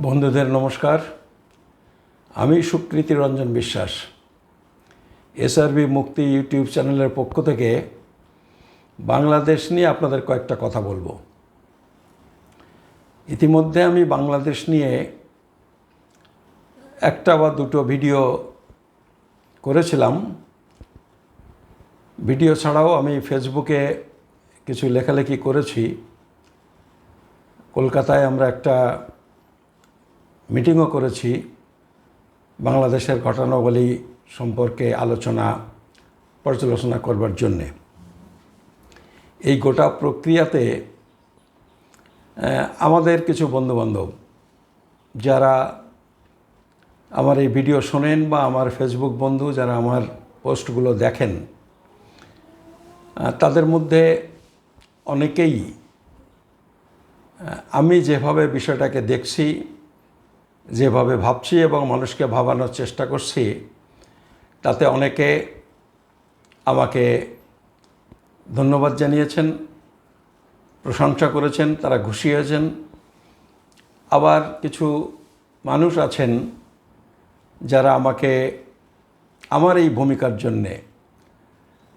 বন্ধুদের নমস্কার। আমি সুকৃতি রঞ্জন বিশ্বাস এসআরবি মুক্তি ইউটিউব চ্যানেলের পক্ষ থেকে বাংলাদেশ নিয়ে আপনাদের কয়েকটা কথা বলবো। ইতিমধ্যে আমি বাংলাদেশ নিয়ে একটা বা দুটো ভিডিও করেছিলাম। ভিডিও ছাড়াও আমি ফেসবুকে কিছু লেখালেখি করেছি। কলকাতায় আমরা একটা মিটিংও করেছি বাংলাদেশের ঘটনাবলী সম্পর্কে পর্যালোচনা করবার জন্যে। এই গোটা প্রক্রিয়াতে আমাদের কিছু বন্ধুবান্ধব যারা আমার এই ভিডিও শোনেন বা আমার ফেসবুক বন্ধু যারা আমার পোস্টগুলো দেখেন, তাদের মধ্যে অনেকেই আমি যেভাবে বিষয়টাকে দেখছি, যেভাবে ভাবছি এবং মানুষকে ভাবানোর চেষ্টা করছি, তাতে অনেকে আমাকে ধন্যবাদ জানিয়েছেন, প্রশংসা করেছেন, তারা খুশি হয়েছেন। আবার কিছু মানুষ আছেন যারা আমাকে আমার এই ভূমিকার জন্যে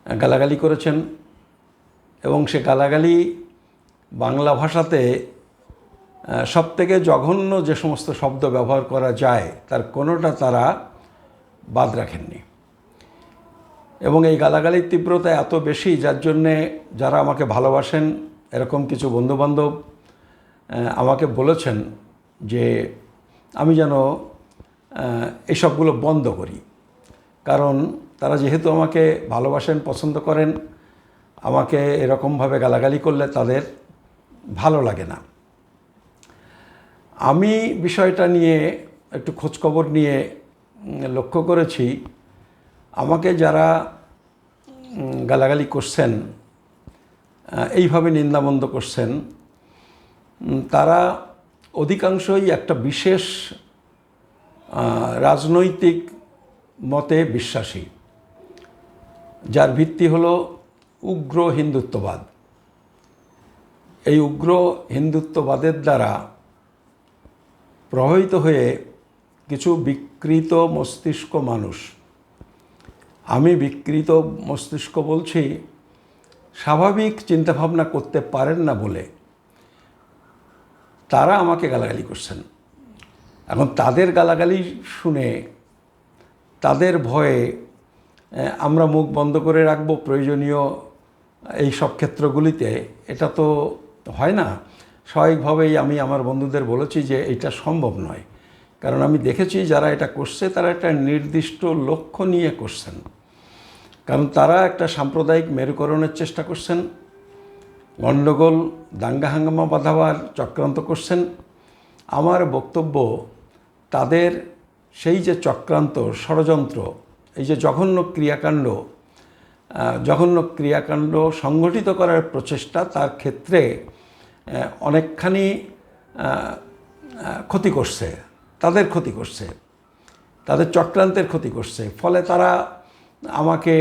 গালাগালি করেছেন এবং সে গালাগালি বাংলা ভাষাতে সবথেকে জঘন্য যে সমস্ত শব্দ ব্যবহার করা যায় তার কোনোটা তারা বাদ রাখেননি। এবং এই গালাগালির তীব্রতা এত বেশি, যার জন্যে যারা আমাকে ভালোবাসেন এরকম কিছু বন্ধুবান্ধব আমাকে বলেছেন যে আমি যেন এসবগুলো বন্ধ করি, কারণ তারা যেহেতু আমাকে ভালোবাসেন, পছন্দ করেন, আমাকে এরকমভাবে গালাগালি করলে তাদের ভালো লাগে না। আমি বিষয়টা নিয়ে একটু খোঁজখবর নিয়ে লক্ষ্য করেছি, আমাকে যারা গালাগালি করছেন, এইভাবে নিন্দামন্দ করছেন, তারা অধিকাংশই একটা বিশেষ রাজনৈতিক মতে বিশ্বাসী, যার ভিত্তি হলো উগ্র হিন্দুত্ববাদ। এই উগ্র হিন্দুত্ববাদের দ্বারা প্রভাবিত হয়ে কিছু বিকৃত মস্তিষ্ক মানুষ, আমি বিকৃত মস্তিষ্ক বলছি, স্বাভাবিক চিন্তাভাবনা করতে পারেন না বলে তারা আমাকে গালাগালি করছেন। এখন তাদের গালাগালি শুনে, তাদের ভয়ে আমরা মুখ বন্ধ করে রাখবো প্রয়োজনীয় এই সব ক্ষেত্রগুলিতে, এটা তো হয় না। স্বাভাবিকভাবেই আমি আমার বন্ধুদের বলেছি যে এটা সম্ভব নয়, কারণ আমি দেখেছি যারা এটা করছে তারা একটা নির্দিষ্ট লক্ষ্য নিয়ে করছেন, কারণ তারা একটা সাম্প্রদায়িক মেরুকরণের চেষ্টা করছেন, গণ্ডগোল দাঙ্গা হাঙ্গামা বাঁধাবার চক্রান্ত করছেন। আমার বক্তব্য, তাদের সেই যে চক্রান্ত, ষড়যন্ত্র, এই যে জঘন্য ক্রিয়াকাণ্ড সংগঠিত করার প্রচেষ্টা, তার ক্ষেত্রে অনেকখানি ক্ষতি করছে, তাদের ক্ষতি করছে, তাদের চক্রান্তের ক্ষতি করছে। ফলে তারা আমাকে,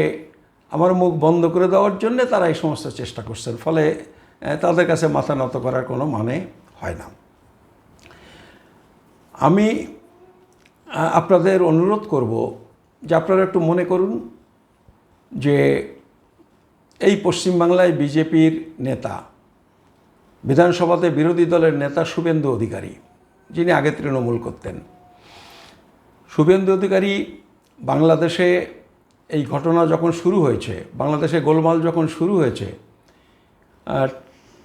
আমার মুখ বন্ধ করে দেওয়ার জন্যে তারা এই সমস্ত চেষ্টা করছেন। ফলে তাদের কাছে মাথা নত করার কোনো মানে হয় না। আমি আপনাদের অনুরোধ করব যে আপনারা একটু মনে করুন যে এই পশ্চিমবাংলায় বিজেপির নেতা, বিধানসভাতে বিরোধী দলের নেতা শুভেন্দু অধিকারী, যিনি আগে তৃণমূল করতেন, শুভেন্দু অধিকারী বাংলাদেশে এই ঘটনা যখন শুরু হয়েছে, বাংলাদেশে গোলমাল যখন শুরু হয়েছে,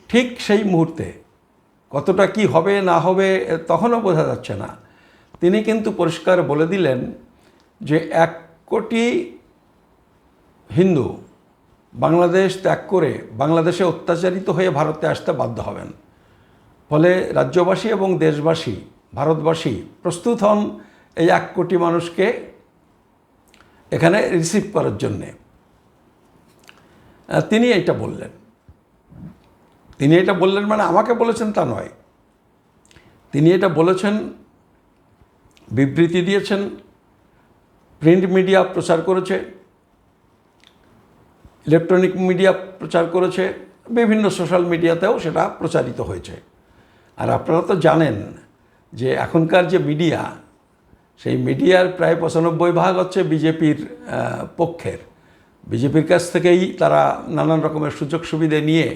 ঠিক সেই মুহূর্তে কতটা কি হবে না হবে তখনও বোঝা যাচ্ছে না, তিনি কিন্তু পরিষ্কার বলে দিলেন যে 1 কোটি হিন্দু বাংলাদেশ ত্যাগ করে বাংলাদেশে অত্যাচারিত হয়ে ভারতে আসতে বাধ্য হবেন। ফলে রাজ্যবাসী এবং দেশবাসী, ভারতবাসী প্রস্তুত হন এই 1 কোটি মানুষকে এখানে রিসিভ করার জন্যে। তিনি এইটা বললেন। তিনি এটা বললেন মানে আমাকে বলেছেন তা নয়, তিনি এটা বলেছেন, বিবৃতি দিয়েছেন, প্রিন্ট মিডিয়া প্রচার করেছে, ইলেকট্রনিক মিডিয়া প্রচার করেছে, বিভিন্ন সোশ্যাল মিডিয়াতেও সেটা প্রচারিত হয়েছে। আর আপনারা তো জানেন যে এখনকার যে মিডিয়া, সেই মিডিয়ার প্রায় 95% হচ্ছে বিজেপির পক্ষের। বিজেপির কাছ থেকেই তারা নানান রকমের সুযোগ সুবিধে নিয়ে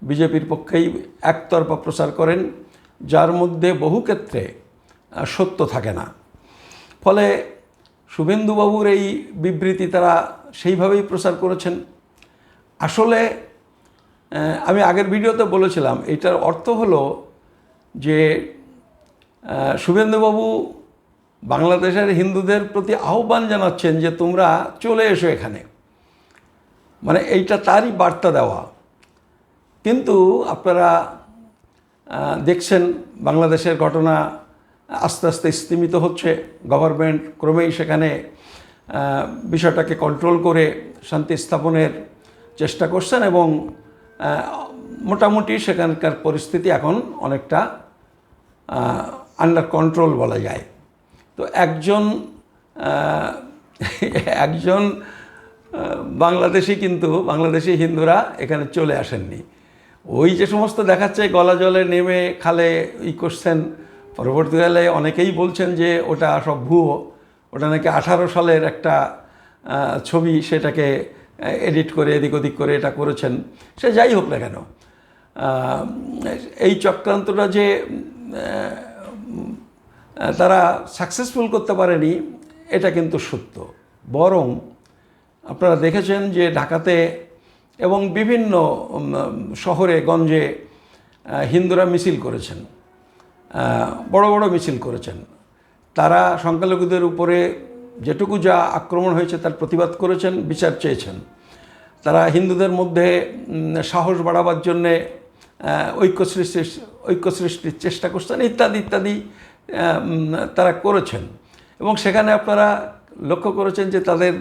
বিজেপির পক্ষেই একতরফা প্রচার করেন, যার মধ্যে বহু ক্ষেত্রে সত্য থাকে না। ফলে শুভেন্দুবাবুর এই বিবৃতি তারা সেইভাবেই প্রচার করেছেন। আসলে আমি আগের ভিডিওতে বলেছিলাম, এটার অর্থ হলো যে শুভেন্দুবাবু বাংলাদেশের হিন্দুদের প্রতি আহ্বান জানাচ্ছেন যে তোমরা চলে এসো এখানে, মানে এইটা তারই বার্তা দেওয়া। কিন্তু আপনারা দেখছেন বাংলাদেশের ঘটনা আস্তে আস্তে স্তিমিত হচ্ছে। গভর্নমেন্ট ক্রমেই সেখানে বিষয়টাকে কন্ট্রোল করে শান্তি স্থাপনের চেষ্টা করছেন এবং মোটামুটি সেখানকার পরিস্থিতি এখন অনেকটা আন্ডার কন্ট্রোল বলা যায়। তো একজন বাংলাদেশি কিন্তু বাংলাদেশি হিন্দুরা এখানে চলে আসেননি। ওই যে সমস্ত দেখাচ্ছে গলা জলে নেমে খালে করছেন, পরবর্তীকালে অনেকেই বলছেন যে ওটা সব ভুয়ো, ওটা নাকি 18 সালের একটা ছবি, সেটাকে এডিট করে এদিক ওদিক করে এটা করেছেন। সে যাই হোক না কেন, এই চক্রান্তটা যে তারা সাকসেসফুল করতে পারেনি এটা কিন্তু সত্য। বরং আপনারা দেখেছেন যে ঢাকাতে এবং বিভিন্ন শহরে গঞ্জে হিন্দুরা মিছিল করেছেন, বড় বড় মিছিল করেছেন। তারা সংখ্যালঘুদের উপরে যেটুকু যা আক্রমণ হয়েছে তার প্রতিবাদ করেছেন, বিচার চেয়েছেন। তারা হিন্দুদের মধ্যে সাহস বাড়াবার জন্যে ঐক্য সৃষ্টির চেষ্টা করছেন, ইত্যাদি ইত্যাদি তারা করেছেন। এবং সেখানে আপনারা লক্ষ্য করেছেন যে তাদের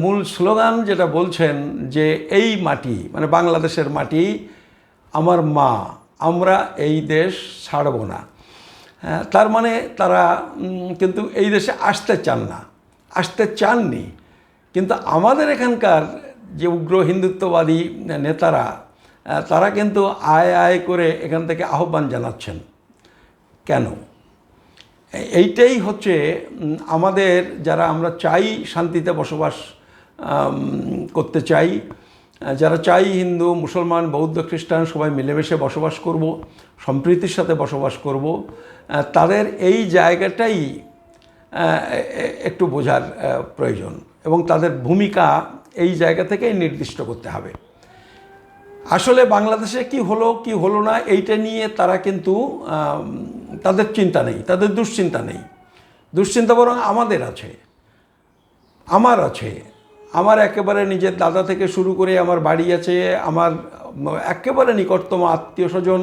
মূল স্লোগান যেটা বলছেন যে এই মাটি, মানে বাংলাদেশের মাটি আমার মা, আমরা এই দেশ ছাড়ব না। তার মানে তারা কিন্তু এই দেশে আসতে চাননি। কিন্তু আমাদের এখানকার যে উগ্র হিন্দুত্ববাদী নেতারা, তারা কিন্তু আয় করে এখান থেকে আহ্বান জানাচ্ছেন। কেন? এইটাই হচ্ছে আমাদের, যারা আমরা চাই শান্তিতে বসবাস করতে চাই, যারা চাই হিন্দু মুসলমান বৌদ্ধ খ্রিস্টান সবাই মিলেমিশে বসবাস করব, সম্প্রীতির সাথে বসবাস করব, তাদের এই জায়গাটাই একটু বোঝার প্রয়োজন এবং তাদের ভূমিকা এই জায়গা থেকেই নির্দিষ্ট করতে হবে। আসলে বাংলাদেশে কি হলো না এইটা নিয়ে তারা কিন্তু তাদের চিন্তা নেই, তাদের দুশ্চিন্তা বরং আমাদের আছে, আমার একেবারে নিজের দাদা থেকে শুরু করে আমার বাড়ি আছে, আমার একেবারে নিকটতম আত্মীয় স্বজন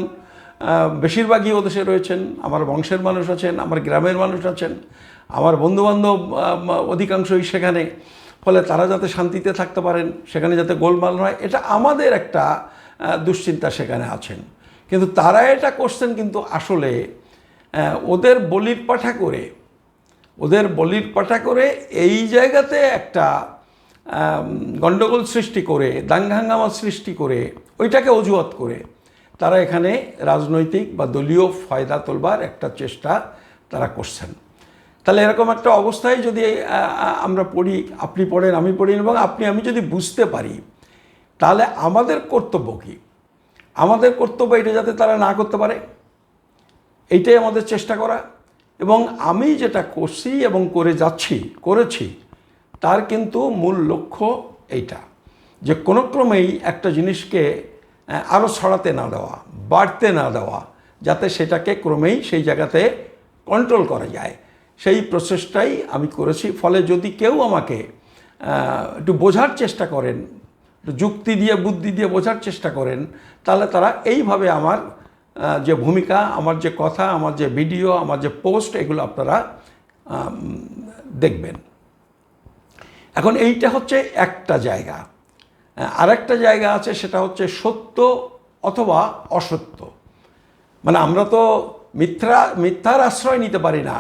বেশিরভাগই ওদেশে রয়েছেন, আমার বংশের মানুষ আছেন, আমার গ্রামের মানুষ আছেন, আমার বন্ধুবান্ধব অধিকাংশই সেখানে। ফলে তারা যাতে শান্তিতে থাকতে পারেন, সেখানে যাতে গোলমাল হয়, এটা আমাদের একটা দুশ্চিন্তা সেখানে আছেন। কিন্তু তারা এটা করছেন কিন্তু আসলে ওদের বলির পাঠা করে এই জায়গাতে একটা গণ্ডগোল সৃষ্টি করে, দাঙ্গাহাঙ্গামা সৃষ্টি করে, ওইটাকে অজুহাত করে তারা এখানে রাজনৈতিক বা দলীয় ফায়দা তোলবার একটা চেষ্টা তারা করছেন। তাহলে এরকম একটা অবস্থায় যদি আমরা পড়ি, আপনি পড়েন আমি পড়ি এবং আমি যদি বুঝতে পারি, তাহলে আমাদের কর্তব্য কি? আমাদের কর্তব্য এটা যাতে তারা না করতে পারে, এইটাই আমাদের চেষ্টা করা। এবং আমি যেটা করছি এবং করেছি তার কিন্তু মূল লক্ষ্য এইটা, যে কোনো ক্রমেই একটা জিনিসকে আরও ছড়াতে না দেওয়া, বাড়তে না দেওয়া, যাতে সেটাকে ক্রমেই সেই জায়গাতে কন্ট্রোল করা যায়, সেই প্রচেষ্টাই আমি করেছি। ফলে যদি কেউ আমাকে একটু বোঝার চেষ্টা করেন, একটু যুক্তি দিয়ে বুদ্ধি দিয়ে বোঝার চেষ্টা করেন, তাহলে তারা এইভাবে আমার যে ভূমিকা, আমার যে কথা, আমার যে ভিডিও, আমার যে পোস্ট, এগুলো আপনারা দেখবেন। এখন এইটা হচ্ছে একটা জায়গা। আরেকটা জায়গা আছে, সেটা হচ্ছে সত্য অথবা অসত্য। মানে আমরা তো মিথ্যার আশ্রয় নিতে পারি না।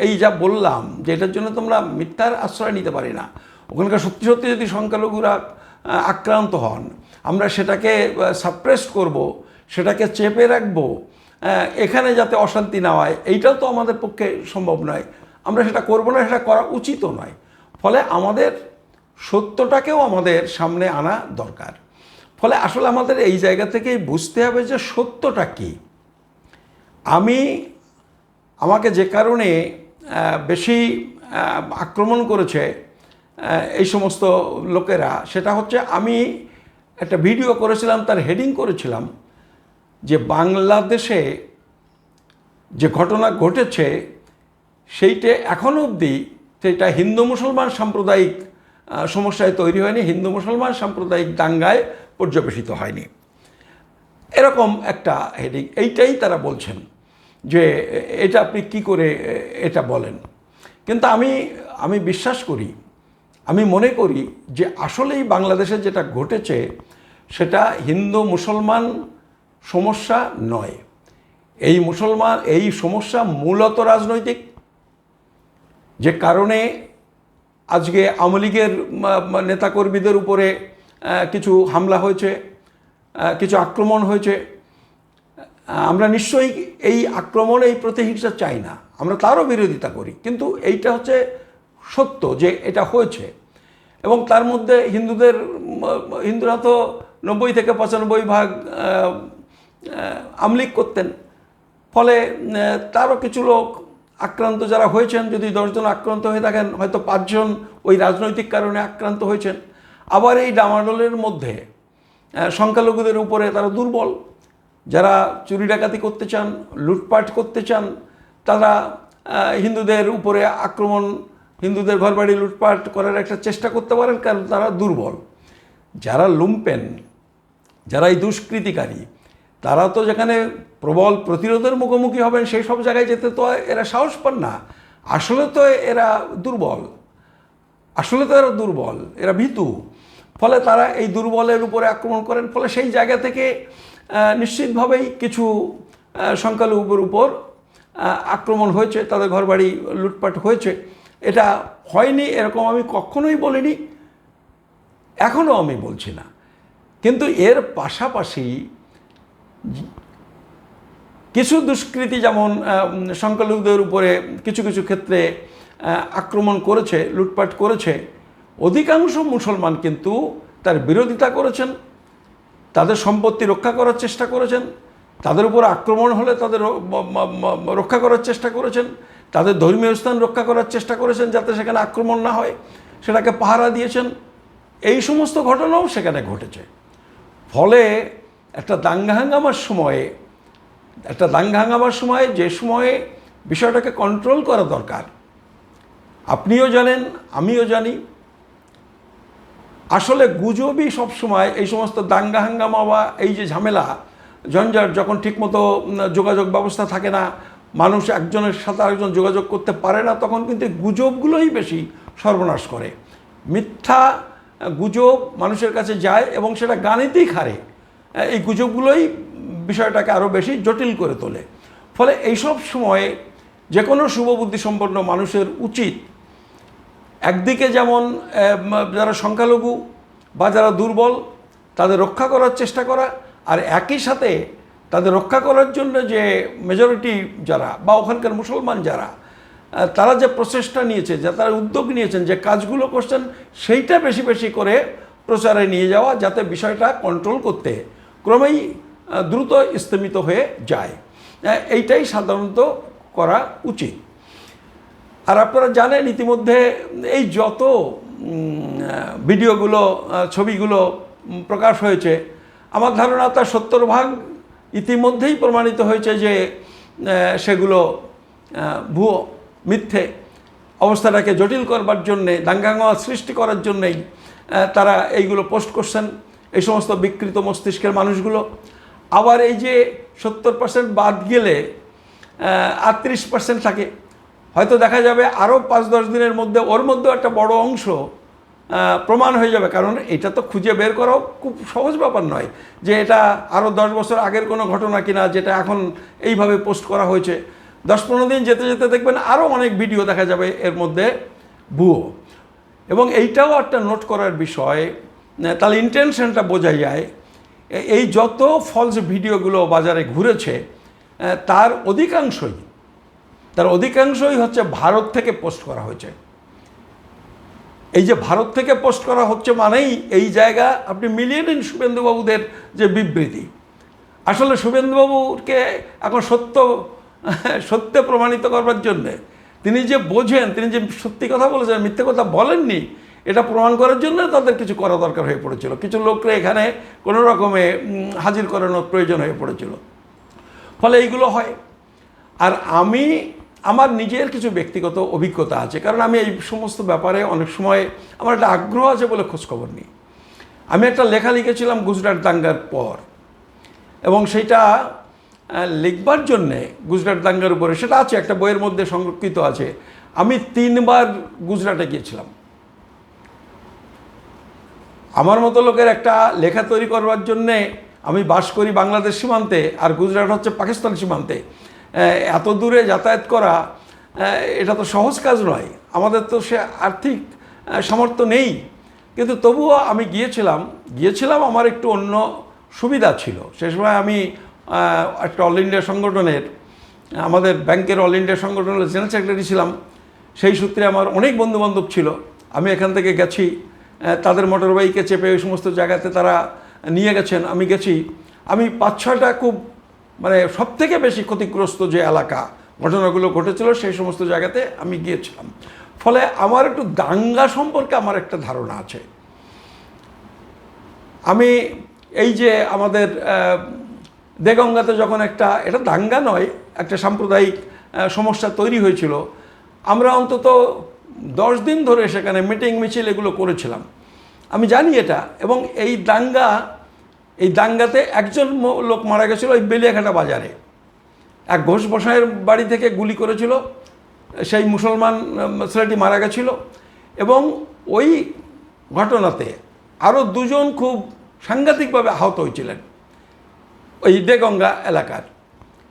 এই যা বললাম যে এটার জন্য তোমরা মিথ্যার আশ্রয় নিতে পারি না। ওখানকার সত্যি যদি সংখ্যালঘুরা আক্রান্ত হন, আমরা সেটাকে সাপ্রেস করব, সেটাকে চেপে রাখবো, এখানে যাতে অশান্তি না হয়, এইটাও তো আমাদের পক্ষে সম্ভব নয়। আমরা সেটা করব না, সেটা করা উচিতও নয়। ফলে আমাদের সত্যটাকেও আমাদের সামনে আনা দরকার। ফলে আসলে আমাদের এই জায়গা থেকেই বুঝতে হবে যে সত্যটা কী। আমাকে যে কারণে বেশি আক্রমণ করেছে এই সমস্ত লোকেরা, সেটা হচ্ছে আমি একটা ভিডিও করেছিলাম, তার হেডিং করেছিলাম যে বাংলাদেশে যে ঘটনা ঘটেছে সেইটা এখনও অবধি সেটা হিন্দু মুসলমান সাম্প্রদায়িক সমস্যায় তৈরি হয়নি, হিন্দু মুসলমান সাম্প্রদায়িক দাঙ্গায় পর্যবেসিত হয়নি, এরকম একটা হেডিং। এইটাই তারা বলছেন যে এটা আপনি কি করে এটা বলেন। কিন্তু আমি বিশ্বাস করি, আমি মনে করি যে আসলেই বাংলাদেশে যেটা ঘটেছে সেটা হিন্দু মুসলমান সমস্যা নয়। এই সমস্যা মূলত রাজনৈতিক, যে কারণে আজকে আওয়ামী লীগের নেতাকর্মীদের উপরে কিছু হামলা হয়েছে, কিছু আক্রমণ হয়েছে। আমরা নিশ্চয়ই এই আক্রমণ, এই প্রতিহিংসা চাই না, আমরা তারও বিরোধিতা করি। কিন্তু এইটা হচ্ছে সত্য যে এটা হয়েছে। এবং তার মধ্যে হিন্দুরা তো 90 থেকে 95% আমলিক করতেন। ফলে তারও কিছু লোক আক্রান্ত যারা হয়েছেন, যদি 10 জন আক্রান্ত হয়ে থাকেন, হয়তো 5 জন ওই রাজনৈতিক কারণে আক্রান্ত হয়েছেন। আবার এই ডামাডোলের মধ্যে সংখ্যালঘুদের উপরে তারা দুর্বল, যারা চুরি ডাকাতি করতে চান, লুটপাট করতে চান, তারা হিন্দুদের উপরে আক্রমণ, হিন্দুদের ঘরবাড়ি লুটপাট করার একটা চেষ্টা করতে পারেন, কারণ তারা দুর্বল। যারা লুম্পেন, যারা এই দুষ্কৃতিকারী, তারা তো যেখানে প্রবল প্রতিরোধের মুখোমুখি হবেন সেই সব জায়গায় যেতে তো এরা সাহস পান না। আসলে তো এরা দুর্বল, এরা ভীতু। ফলে তারা এই দুর্বলের উপরে আক্রমণ করেন। ফলে সেই জায়গা থেকে নিশ্চিতভাবেই কিছু সংখ্যালঘুর উপর আক্রমণ হয়েছে, তাদের ঘরবাড়ি লুটপাট হয়েছে। এটা হয়নি এরকম আমি কখনোই বলিনি, এখনও আমি বলছি না। কিন্তু এর পাশাপাশি কিছু দুষ্কৃতী যেমন সংখ্যালঘুদের উপরে কিছু কিছু ক্ষেত্রে আক্রমণ করেছে, লুটপাট করেছে, অধিকাংশ মুসলমান কিন্তু তার বিরোধিতা করেছেন, তাদের সম্পত্তি রক্ষা করার চেষ্টা করেছেন, তাদের উপর আক্রমণ হলে তাদের রক্ষা করার চেষ্টা করেছেন, তাদের ধর্মীয় স্থান রক্ষা করার চেষ্টা করেছেন যাতে সেখানে আক্রমণ না হয়, সেটাকে পাহারা দিয়েছেন। এই সমস্ত ঘটনাও সেখানে ঘটেছে। ফলে একটা দাঙ্গা হাঙ্গামার সময় যে সময়ে বিষয়টাকে কন্ট্রোল করা দরকার, আপনিও জানেন, আমিও জানি, আসলে গুজবই সবসময় এই সমস্ত দাঙ্গা হাঙ্গামা বা এই যে ঝামেলা ঝঞ্ঝাট, যখন ঠিকমতো যোগাযোগ ব্যবস্থা থাকে না, মানুষ একজনের সাথে আরেকজন যোগাযোগ করতে পারে না, তখন কিন্তু গুজবগুলোই বেশি সর্বনাশ করে। মিথ্যা গুজব মানুষের কাছে যায় এবং সেটা গানিতেই খারে। এই গুজবগুলোই বিষয়টাকে আরও বেশি জটিল করে তোলে। ফলে এইসব সময়ে যে কোনো শুভবুদ্ধিসম্পন্ন মানুষের উচিত একদিকে যেমন যারা সংখ্যালঘু বা যারা দুর্বল তাদের রক্ষা করার চেষ্টা করা, আর একই সাথে তাদের রক্ষা করার জন্য যে মেজরিটি যারা বা ওখানকার মুসলমান যারা, তারা যে প্রচেষ্টা নিয়েছে, যে তারা উদ্যোগ নিয়েছেন, যে কাজগুলো করছেন, সেইটা বেশি বেশি করে প্রচারে নিয়ে যাওয়া, যাতে বিষয়টা কন্ট্রোল করতে ক্রমেই দ্রুত স্থমিত হয়ে যায়। এইটাই সাধারণত করা উচিত। আর আপনারা জানেন ইতিমধ্যে এই যত ভিডিওগুলো, ছবিগুলো প্রকাশ হয়েছে, আমার ধারণা তার 70% ইতিমধ্যেই প্রমাণিত হয়েছে যে সেগুলো ভুয়ো, মিথ্যে। অবস্থাটাকে জটিল করবার জন্যে, দাঙ্গাঙ্গা সৃষ্টি করার জন্যেই তারা এইগুলো পোস্ট করছেন, এই সমস্ত বিকৃত মস্তিষ্কের মানুষগুলো। আবার এই যে 70% বাদ গেলে 38% থাকে, হয়তো দেখা যাবে আরও 5-10 দিনের মধ্যে ওর মধ্যেও একটা বড় অংশ প্রমাণ হয়ে যাবে। কারণ এটা তো খুঁজে বের করাও খুব সহজ ব্যাপার নয় যে এটা আরও 10 বছর আগের কোনো ঘটনা কিনা যেটা এখন এইভাবে পোস্ট করা হয়েছে। 10-15 দিন যেতে যেতে দেখবেন আরও অনেক ভিডিও দেখা যাবে এর মধ্যে ভুয়ো। এবং এইটাও একটা নোট করার বিষয়, তাহলে ইন্টেনশনটা বোঝা যায়। এই যত ফলস ভিডিওগুলো বাজারে ঘুরেছে, তার অধিকাংশই হচ্ছে ভারত থেকে পোস্ট করা হয়েছে। এই যে ভারত থেকে পোস্ট করা হচ্ছে মানেই এই জায়গা আপনি মিলিয়ে নিন শুভেন্দুবাবুদের যে বিবৃতি। আসলে শুভেন্দুবাবুকে এখন সত্যে প্রমাণিত করবার জন্যে তিনি যে বোঝেন, তিনি যে সত্যি কথা বলেছেন, মিথ্যে কথা বলেননি, এটা প্রমাণ করার জন্য তাদের কিছু করা দরকার হয়ে পড়েছিল। কিছু লোককে এখানে কোনো রকমে হাজির করানোর প্রয়োজন হয়ে পড়েছিল। ফলে এইগুলো হয়। আর আমার নিজের কিছু ব্যক্তিগত অভিজ্ঞতা আছে, কারণ আমি এই সমস্ত ব্যাপারে অনেক সময় আমার একটা আগ্রহ আছে বলে খোঁজখবর নিই। আমি একটা লেখা লিখেছিলাম গুজরাট দাঙ্গার পর, এবং সেইটা লিখবার জন্যে গুজরাট দাঙ্গার উপরে, সেটা আছে একটা বইয়ের মধ্যে সংরক্ষিত আছে। আমি 3 বার গুজরাটে গিয়েছিলাম। আমার মতো লোকের একটা লেখা তৈরি করবার জন্যে, আমি বাস করি বাংলাদেশ সীমান্তে আর গুজরাট হচ্ছে পাকিস্তান সীমান্তে, এত দূরে যাতায়াত করা এটা তো সহজ কাজ নয়। আমাদের তো সে আর্থিক সামর্থ্য নেই, কিন্তু তবুও আমি গিয়েছিলাম। আমার একটু অন্য সুবিধা ছিল। সে সময় আমি একটা অল ইন্ডিয়া সংগঠনের, আমাদের ব্যাংকের অল ইন্ডিয়া সংগঠনের জেনারেল সেক্রেটারি ছিলাম। সেই সূত্রে আমার অনেক বন্ধুবান্ধব ছিল। আমি এখান থেকে গেছি, তাদের মোটর বাইকে চেপে ওই সমস্ত জায়গাতে তারা নিয়ে গেছেন, আমি গেছি। আমি 5-6টা খুব সবথেকে বেশি ক্ষতিগ্রস্ত যে এলাকা ঘটনাগুলো ঘটেছিল সেই সমস্ত জায়গাতে আমি গিয়েছিলাম। ফলে আমার একটু দাঙ্গা সম্পর্কে আমার একটা ধারণা আছে। আমি এই যে আমাদের দেগঙ্গাতে যখন এটা দাঙ্গা নয়, একটা সাম্প্রদায়িক সমস্যা তৈরি হয়েছিল, আমরা অন্তত 10 দিন ধরে সেখানে মিটিং মিছিল এগুলো করেছিলাম। আমি জানি এটা। এবং এই দাঙ্গাতে একজন লোক মারা গেছিল ওই বেলিয়াঘাটা বাজারে। এক ঘোষ বসাইয়ের বাড়ি থেকে গুলি করেছিল, সেই মুসলমান ছেলেটি মারা গেছিল। এবং ওই ঘটনাতে আরও 2 জন খুব সাংঘাতিকভাবে আহত হয়েছিলেন ওই দেগঙ্গা এলাকার।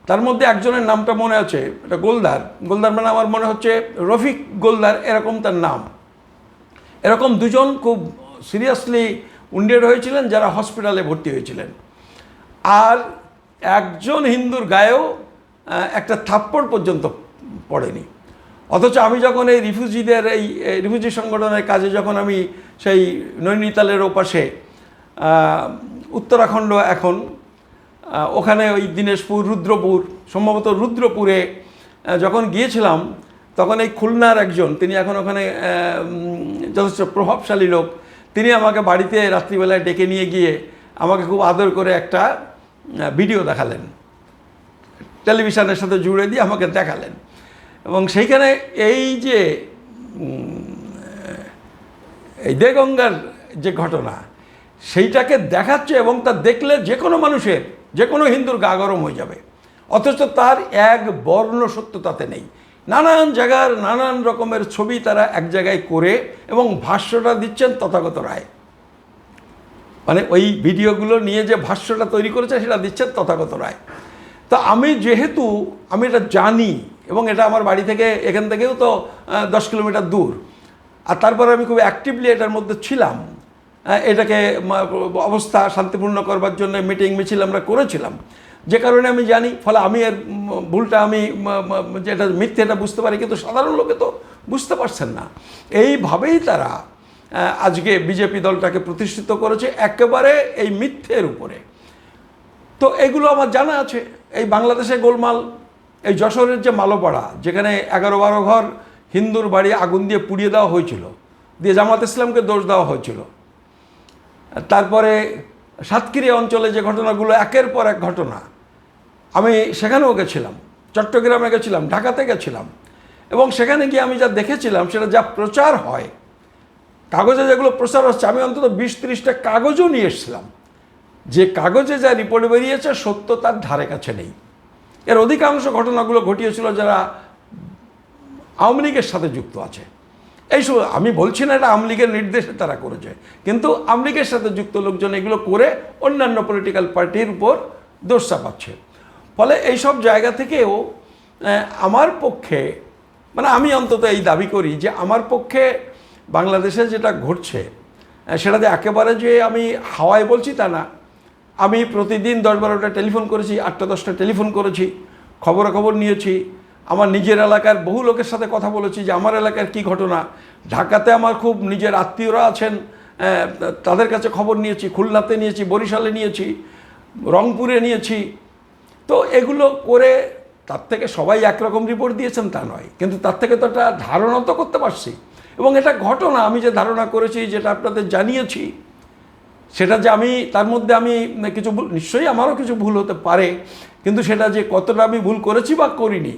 তার মধ্যে একজনের নামটা মনে আছে, এটা গোলদার মানে আমার মনে হচ্ছে রফিক গোলদার, এরকম তার নাম। এরকম 2 জন খুব সিরিয়াসলি উন্ডেড হয়েছিলেন, যারা হসপিটালে ভর্তি হয়েছিলেন। আর একজন হিন্দুর গায়েও একটা থাপ্পড় পর্যন্ত পড়েনি। অথচ আমি যখন এই রিফিউজি সংগঠনের কাজে যখন আমি সেই নৈনিতালের ওপাশে উত্তরাখণ্ড এখন, ওখানে ওই দিনাজপুর সম্ভবত রুদ্রপুরে যখন গিয়েছিলাম, তখন এই খুলনার একজন, তিনি এখন ওখানে যথেষ্ট প্রভাবশালী লোক, তিনি আমাকে বাড়িতে রাত্রিবেলায় ডেকে নিয়ে গিয়ে আমাকে খুব আদর করে একটা ভিডিও দেখালেন, টেলিভিশনের সাথে জুড়ে দিয়ে আমাকে দেখালেন। এবং সেইখানে এই যে এই দেগঙ্গার যে ঘটনা, সেইটাকে দেখাচ্ছে, এবং তা দেখলে যে কোনো মানুষের, যে কোনো হিন্দুর গা গরম হয়ে যাবে। অথচ তার এক বর্ণ সত্য তাতে নেই। নানান জায়গার নানান রকমের ছবি তারা এক জায়গায় করে, এবং ভাষ্যটা দিচ্ছেন তথাগত রায়। ওই ভিডিওগুলো নিয়ে যে ভাষ্যটা তৈরি করেছে সেটা দিচ্ছেন তথাগত রায়। তো আমি এটা জানি, এবং এটা আমার বাড়ি থেকে, এখান থেকেও তো 10 কিলোমিটার দূর। আর তারপরে আমি খুব অ্যাক্টিভলি এটার মধ্যে ছিলাম। এটাকে অবস্থা শান্তিপূর্ণ করবার জন্য মিটিং মিছিল আমরা করেছিলাম, যে কারণে আমি জানি। ফলে আমি এর ভুলটা, আমি যেটা মিথ্যে এটা বুঝতে পারি, কিন্তু সাধারণ লোকে তো বুঝতে পারছেন না। এইভাবেই তারা আজকে বিজেপি দলটাকে প্রতিষ্ঠিত করেছে একেবারে এই মিথ্যের উপরে। তো এগুলো আমার জানা আছে। এই বাংলাদেশে গোলমাল, এই যশোরের যে মালোপাড়া, যেখানে 11-12 ঘর হিন্দুর বাড়ি আগুন দিয়ে পুড়িয়ে দেওয়া হয়েছিল, দিয়ে জামাত ইসলামকে দোষ দেওয়া হয়েছিল। তারপরে সাতক্ষীরা অঞ্চলে যে ঘটনাগুলো, একের পর এক ঘটনা, আমি সেখানেও গেছিলাম, চট্টগ্রামে গেছিলাম, ঢাকাতে গেছিলাম। এবং সেখানে গিয়ে আমি যা দেখেছিলাম, সেটা যা প্রচার হয়, কাগজে যেগুলো প্রচার হচ্ছে, আমি অন্তত 20-30টা কাগজও নিয়ে এসেছিলাম। যে কাগজে যা রিপোর্ট বেরিয়েছে, সত্য তার ধারে কাছে নেই। এর অধিকাংশ ঘটনাগুলো ঘটিয়েছিল যারা আওয়ামী লীগের সাথে যুক্ত আছে। এইসব আমি বলছি না এটা আওয়ামী লীগের নির্দেশে তারা করেছে, কিন্তু আওয়ামী লীগের সাথে যুক্ত লোকজন এগুলো করে অন্যান্য পলিটিক্যাল পার্টির উপর দোষ চাপাচ্ছে। ফলে এইসব জায়গা থেকেও আমার পক্ষে, আমি অন্তত এই দাবি করি যে আমার পক্ষে বাংলাদেশে যেটা ঘটছে সেটাতে একেবারে যে আমি হাওয়ায় বলছি তা না। আমি প্রতিদিন 10-12টা টেলিফোন করেছি, 8-10টা টেলিফোন করেছি, খবরাখবর নিয়েছি, আমার নিজের এলাকার বহু লোকের সাথে কথা বলেছি যে আমার এলাকার কী ঘটনা। ঢাকাতে আমার খুব নিজের আত্মীয়রা আছেন, তাদের কাছে খবর নিয়েছি, খুলনাতে নিয়েছি, বরিশালে নিয়েছি, রংপুরে নিয়েছি। তো এগুলো করে তার থেকে সবাই একরকম রিপোর্ট দিয়েছেন তা নয়, কিন্তু তার থেকে তো একটা ধারণা তো করতে পারছি। এবং এটা ঘটনা, আমি যে ধারণা করেছি, যেটা আপনাদের জানিয়েছি, সেটা যে আমি তার মধ্যে আমি কিছু ভুল, নিশ্চয়ই আমারও কিছু ভুল হতে পারে, কিন্তু সেটা যে কতটা আমি ভুল করেছি বা করিনি,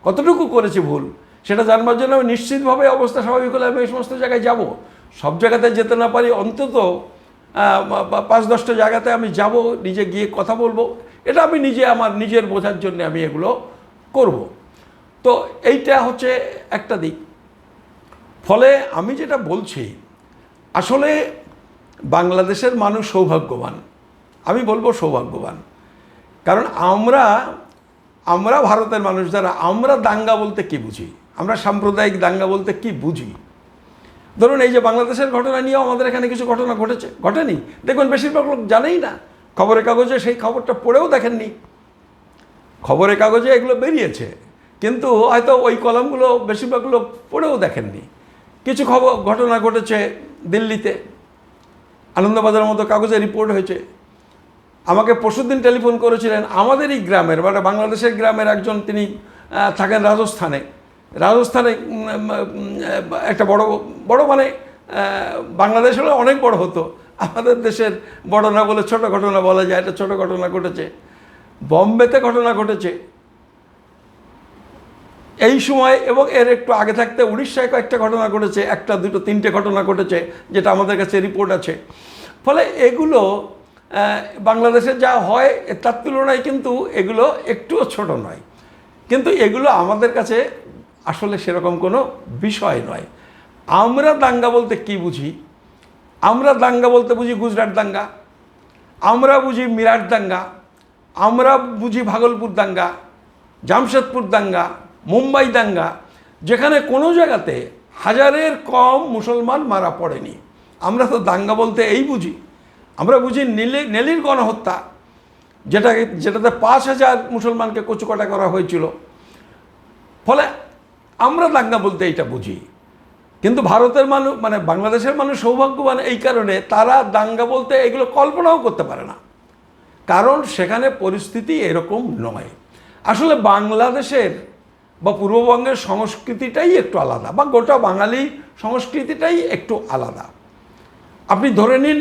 কতটুকু করেছি ভুল, সেটা জানবার জন্য আমি নিশ্চিতভাবে অবস্থা স্বাভাবিক হলে আমি এই সমস্ত জায়গায় যাব। সব জায়গাতে যেতে না পারি, অন্তত 5-10টা জায়গাতে আমি যাব, নিজে গিয়ে কথা বলবো। এটা আমি নিজে আমার নিজের বোঝার জন্য আমি এগুলো করব। তো এইটা হচ্ছে একটা দিক। ফলে আমি যেটা বলছি, আসলে বাংলাদেশের মানুষ সৌভাগ্যবান, আমি বলবো সৌভাগ্যবান। কারণ আমরা ভারতের মানুষ যারা, আমরা দাঙ্গা বলতে কি বুঝি, আমরা সাম্প্রদায়িক দাঙ্গা বলতে কি বুঝি। ধরুন এই যে বাংলাদেশের ঘটনা নিয়েও আমাদের এখানে কিছু ঘটনা ঘটেনি, দেখবেন বেশিরভাগ লোক জানেই না, খবরের কাগজে সেই খবরটা পড়েও দেখেননি। খবরের কাগজে এগুলো বেরিয়েছে, কিন্তু হয়তো ওই কলামগুলো বেশিরভাগ লোক পড়েও দেখেননি। কিছু ঘটনা ঘটেছে দিল্লিতে, আনন্দবাজারের মতো কাগজে রিপোর্ট হয়েছে। আমাকে পরশুদিন টেলিফোন করেছিলেন আমাদেরই গ্রামের, মানে বাংলাদেশের গ্রামের একজন, তিনি থাকেন রাজস্থানে একটা বড় মানে বাংলাদেশ হলে অনেক বড় হতো, আমাদের দেশের বড় না বলে ছোট ঘটনা বলা যায়, এটা ছোট ঘটনা ঘটেছে। বম্বেতে ঘটনা ঘটেছে এই সময়, এবং এর একটু আগে থাকতে উড়িষ্যায় কয়েকটা ঘটনা ঘটেছে, 1, 2, 3টে ঘটনা ঘটেছে, যেটা আমাদের কাছে রিপোর্ট আছে। ফলে এগুলো বাংলাদেশে যা হয় তার তুলনায় কিন্তু এগুলো একটুও ছোট নয়, কিন্তু এগুলো আমাদের কাছে আসলে সেরকম কোনো বিষয় নয়। আমরা দাঙ্গা বলতে কি বুঝি? আমরা দাঙ্গা বলতে বুঝি গুজরাট দাঙ্গা, আমরা বুঝি মিরাট দাঙ্গা, আমরা বুঝি ভাগলপুর দাঙ্গা, জামশেদপুর দাঙ্গা, মুম্বাই দাঙ্গা, যেখানে কোনো জায়গাতে 1000-এর কম মুসলমান মারা পড়েনি। আমরা তো দাঙ্গা বলতে এই বুঝি। আমরা বুঝি নেলির গণহত্যা, যেটাতে 5000 মুসলমানকে কচুকাটা করা হয়েছিল। ফলে আমরা দাঙ্গা বলতে এইটা বুঝি। কিন্তু ভারতের মানুষ, মানে বাংলাদেশের মানুষ সৌভাগ্যবান এই কারণে, তারা দাঙ্গা বলতে এগুলো কল্পনাও করতে পারে না, কারণ সেখানে পরিস্থিতি এরকম নয়। আসলে বাংলাদেশের বা পূর্ববঙ্গের সংস্কৃতিটাই একটু আলাদা, বা গোটা বাঙালি সংস্কৃতিটাই একটু আলাদা। আপনি ধরে নিন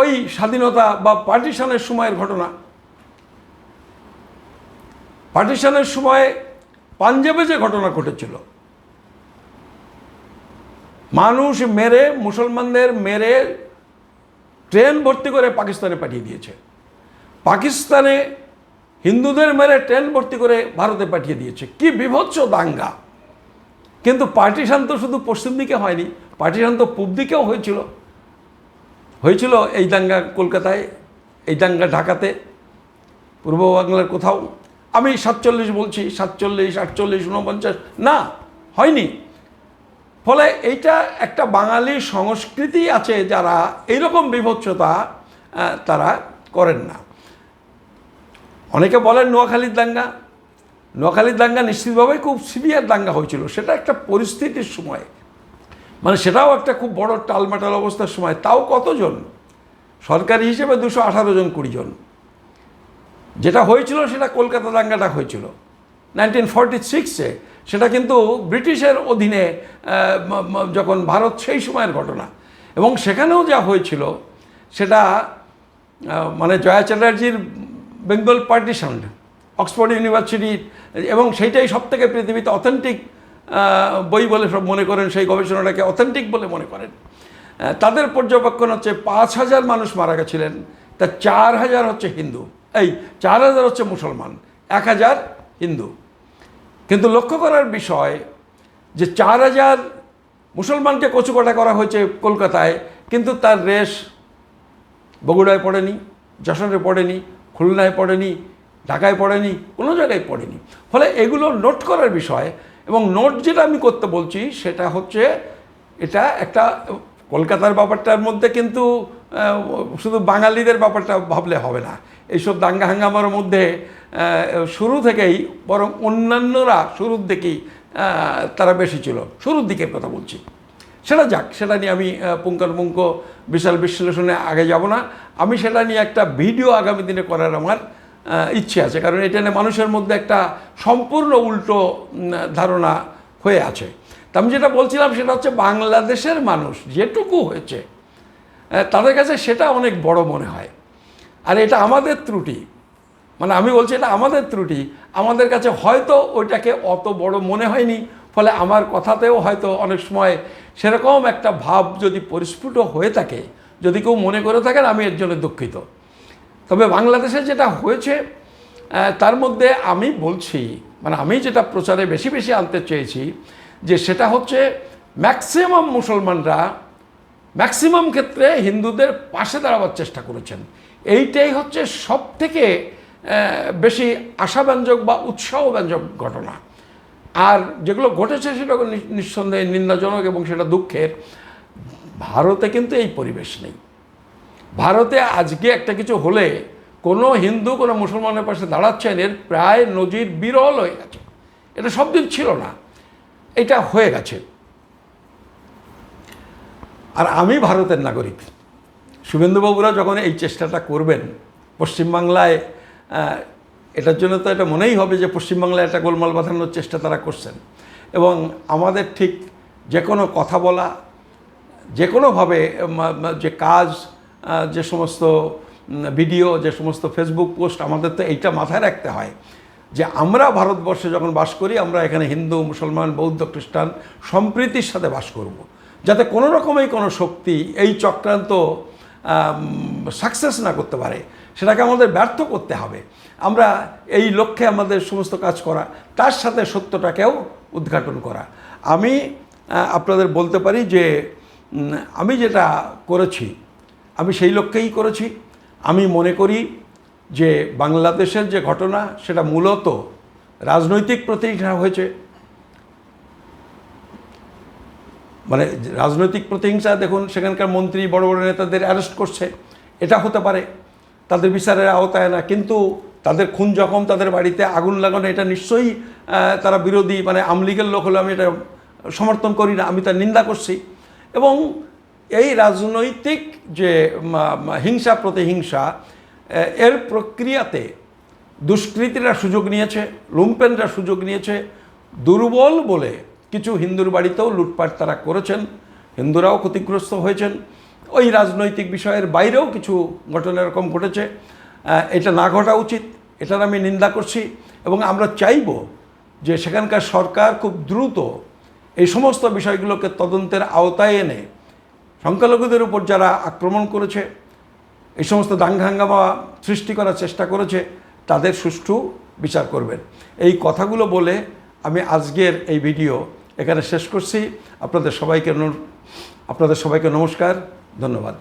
ওই স্বাধীনতা বা পার্টিশনের সময়ের ঘটনা। পার্টিশনের সময় পাঞ্জাবে যে ঘটনা ঘটেছিল, মানুষ মেরে, মুসলমানদের মেরে ট্রেন ভর্তি করে পাকিস্তানে পাঠিয়ে দিয়েছে, পাকিস্তানে হিন্দুদের মেরে ট্রেন ভর্তি করে ভারতে পাঠিয়ে দিয়েছে। কি বিভৎস দাঙ্গা! কিন্তু পার্টিশন তো শুধু পশ্চিম দিকে হয়নি, পার্টিশন তো পূব দিকেও হয়েছিল। এই দাঙ্গা কলকাতায়, এই দাঙ্গা ঢাকাতে, পূর্ব বাংলার কোথাও। আমি 47 বলছি, 47, 48, 49 না, হয়নি। ফলে এইটা একটা বাঙালি সংস্কৃতি আছে, যারা এইরকম বিভৎসতা তারা করেন না। অনেকে বলেন নোয়াখালীর দাঙ্গা নিশ্চিতভাবেই খুব সিভিয়ার দাঙ্গা হয়েছিল। সেটা একটা পরিস্থিতির সময়, মানে সেটাও একটা খুব বড় টালমাটাল অবস্থার সময়। তাও কতজন? সরকারি হিসেবে 218 জন, 20 জন। যেটা হয়েছিল সেটা কলকাতা দাঙ্গাটা হয়েছিল 1946-এ। সেটা কিন্তু ব্রিটিশের অধীনে যখন ভারত, সেই সময়ের ঘটনা। এবং সেখানেও যা হয়েছিল সেটা মানে জয়া চ্যাটার্জির বেঙ্গল পার্টিশন, অক্সফোর্ড ইউনিভার্সিটি, এবং সেইটাই সব থেকে পৃথিবীতে অথেন্টিক বই বলে সব মনে করেন, সেই গবেষণাটাকে অথেন্টিক বলে মনে করেন। তাদের পর্যবেক্ষণ হচ্ছে 5000 মানুষ মারা গেছিলেন, তা 4000 হচ্ছে হিন্দু, 4000 হচ্ছে মুসলমান, 1000 হিন্দু। কিন্তু লক্ষ্য করার বিষয় যে 4000 মুসলমানকে কচুকাটা করা হয়েছে কলকাতায়, কিন্তু তার রেশ বগুড়ায় পড়েনি, যশোরে পড়েনি, খুলনায় পড়েনি, ঢাকায় পড়েনি, কোনো জায়গায় পড়েনি। ফলে এগুলো নোট করার বিষয়। এবং নোট যেটা আমি করতে বলছি সেটা হচ্ছে, এটা একটা কলকাতার ব্যাপারটার মধ্যে কিন্তু শুধু বাঙালিদের ব্যাপারটা ভাবলে হবে না, এইসব দাঙ্গা হাঙ্গামার মধ্যে শুরু থেকেই বরং অন্যান্যরা শুরুর দিকেই তারা বেশি ছিল, শুরুর দিকের কথা বলছি। সেটা যাক, সেটা নিয়ে আমি পুঙ্খানুপুঙ্খ বিশাল বিশ্লেষণে আগে যাব না। আমি সেটা নিয়ে একটা ভিডিও আগামী দিনে করার আমার ইচ্ছে আছে, কারণ এটা নিয়ে মানুষের মধ্যে একটা সম্পূর্ণ উল্টো ধারণা হয়ে আছে। তা আমি যেটা বলছিলাম সেটা হচ্ছে বাংলাদেশের মানুষ যেটুকু হয়েছে তাদের কাছে সেটা অনেক বড় মনে হয়, আর এটা আমাদের ত্রুটি। মানে আমি বলছি এটা আমাদের ত্রুটি, আমাদের কাছে হয়তো ওইটাকে অত বড় মনে হয়নি, ফলে আমার কথাতেও হয়তো অনেক সময় সেরকম একটা ভাব যদি পরিস্ফুট হয়ে থাকে, যদি কেউ মনে করে থাকেন, আমি এর জন্য দুঃখিত। তবে বাংলাদেশে যেটা হয়েছে তার মধ্যে আমি বলছি, মানে আমি যেটা প্রচারে বেশি বেশি আনতে চেয়েছি, যে সেটা হচ্ছে ম্যাক্সিমাম মুসলমানরা ম্যাক্সিমাম ক্ষেত্রে হিন্দুদের পাশে দাঁড়াবার চেষ্টা করেছেন। এইটাই হচ্ছে সব থেকে বেশি আশাব্যঞ্জক বা উৎসাহব্যঞ্জক ঘটনা। আর যেগুলো ঘটেছে সেটা নিঃসন্দেহে নিন্দাজনক এবং সেটা দুঃখের। ভারতে কিন্তু এই পরিবেশ নেই। ভারতে আজকে একটা কিছু হলে কোনো হিন্দু কোনো মুসলমানের পাশে দাঁড়াচ্ছেন, এর প্রায় নজির বিরল হয়ে গেছে। এটা সব দিন ছিল না, এটা হয়ে গেছে। আর আমি ভারতের নাগরিক। শুভেন্দুবাবুরা যখন এই চেষ্টাটা করবেন পশ্চিমবাংলায়, এটার জন্য তো এটা মনেই হবে যে পশ্চিমবাংলায় একটা গোলমাল বাঁধানোর চেষ্টা তারা করছেন। এবং আমাদের ঠিক যে কোনো কথা বলা, যে কোনোভাবে যে কাজ, যে সমস্ত ভিডিও, যে সমস্ত ফেসবুক পোস্ট, আমাদের তো এইটা মাথায় রাখতে হয় যে আমরা ভারতবর্ষে যখন বাস করি, আমরা এখানে হিন্দু, মুসলমান, বৌদ্ধ, খ্রিস্টান সম্প্রীতির সাথে বাস করব, যাতে কোনো রকমেই কোনো শক্তি এই চক্রান্ত সাকসেস না করতে পারে, সেটাকে আমাদের ব্যর্থ করতে হবে। আমরা এই লক্ষ্যে আমাদের সমস্ত কাজ করা, তার সাথে সত্যটাকেও উদ্ঘাটন করা। আমি আপনাদের বলতে পারি যে আমি যেটা করেছি, আমি সেই লক্ষ্যেই করেছি। আমি মনে করি যে বাংলাদেশের যে ঘটনা, সেটা মূলত রাজনৈতিক প্রতিহিংসা হয়েছে। মানে রাজনৈতিক প্রতিহিংসা, দেখুন সেখানকার মন্ত্রী, বড় বড় নেতাদের অ্যারেস্ট করছে, এটা হতে পারে, তাদের বিচারের আওতায় না। কিন্তু তাদের খুন জখম, তাদের বাড়িতে আগুন লাগানো, এটা নিশ্চয়ই তারা বিরোধী, মানে আমলিগের লোক হলে আমি এটা সমর্থন করি না, আমি তার নিন্দা করছি। এবং এই রাজনৈতিক যে হিংসা প্রতিহিংসা, এর প্রক্রিয়াতে দুষ্কৃতীরা সুযোগ নিয়েছে, লুম্পেনরা সুযোগ নিয়েছে। দুর্বল বলে কিছু হিন্দুর বাড়িতেও লুটপাট তারা করেছেন, হিন্দুরাও ক্ষতিগ্রস্ত হয়েছেন। ওই রাজনৈতিক বিষয়ের বাইরেও কিছু ঘটনা এরকম ঘটেছে, এটা না ঘটা উচিত, এটার আমি নিন্দা করছি। এবং আমরা চাইব যে সেখানকার সরকার খুব দ্রুত এই সমস্ত বিষয়গুলোকে তদন্তের আওতায় এনে সংখ্যালঘুদের উপর যারা আক্রমণ করেছে, এই সমস্ত দাঙ্গা হাঙ্গামা সৃষ্টি করার চেষ্টা করেছে, তাদের সুষ্ঠু বিচার করবেন। এই কথাগুলো বলে আমি আজকের এই ভিডিও এখানে শেষ করছি। আপনাদের সবাইকে নমস্কার, ধন্যবাদ।